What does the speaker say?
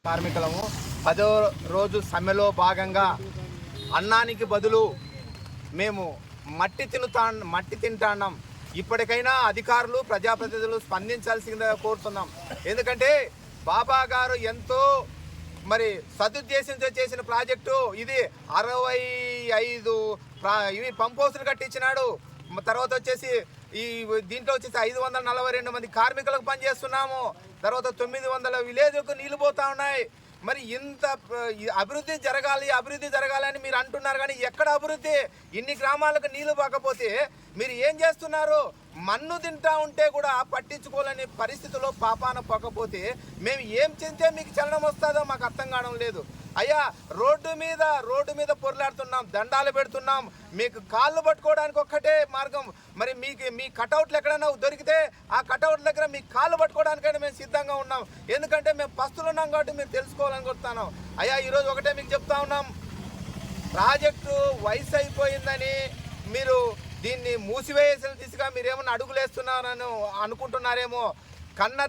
కార్మికులము 10వ రోజు సమ్మెలో భాగంగా అన్నానికి బదులు మేము మట్టి తింటాన్నాం. ఇప్పటికైనా అధికారులు ప్రజాప్రతినిధులు స్పందించాల్సిందిగా కోరుతున్నాం. ఎందుకంటే బాబా గారు ఎంతో సదుద్దేశంతో చేసిన ప్రాజెక్టు ఇది. 65 ఇవి పంప్ హౌస్లు కట్టించినాడు. తర్వాత వచ్చేసి దీంట్లో వచ్చేసి 542 మంది కార్మికులకు పనిచేస్తున్నాము. తర్వాత 900 విలేజ్లకు నీళ్లు పోతా ఉన్నాయి. మరి ఇంత అభివృద్ధి జరగాలి అని మీరు అంటున్నారు, కానీ ఎక్కడ అభివృద్ధి? ఇన్ని గ్రామాలకు నీళ్లు పోకపోతే మీరు ఏం చేస్తున్నారు? మన్ను తింటా ఉంటే కూడా పట్టించుకోలేని పరిస్థితిలో పాపాన పోకపోతే మేము ఏం చేస్తే మీకు చలనం వస్తుందో మాకు అర్థం కావడం లేదు. అయ్యా, రోడ్డు మీద పొరలాడుతున్నాం, దండాలు పెడుతున్నాం. మీకు కాళ్ళు పట్టుకోవడానికి ఒక్కటే మార్గం. మరి మీ కటౌట్లు ఎక్కడైనా దొరికితే ఆ కటౌట్ల దగ్గర మీ కాళ్ళు పట్టుకోవడానికైనా మేము సిద్ధంగా ఉన్నాం. ఎందుకంటే మేము పస్తులు ఉన్నాం కాబట్టి మీరు తెలుసుకోవాలని కోరుతున్నాం. అయ్యా, ఈరోజు ఒకటే మీకు చెప్తా ఉన్నాం, ప్రాజెక్టు వయసు అయిపోయిందని మీరు దీన్ని మూసివేయాల్సిన దిశగా మీరేమన్నా అడుగులేస్తున్నారని అనుకుంటున్నారేమో. కన్న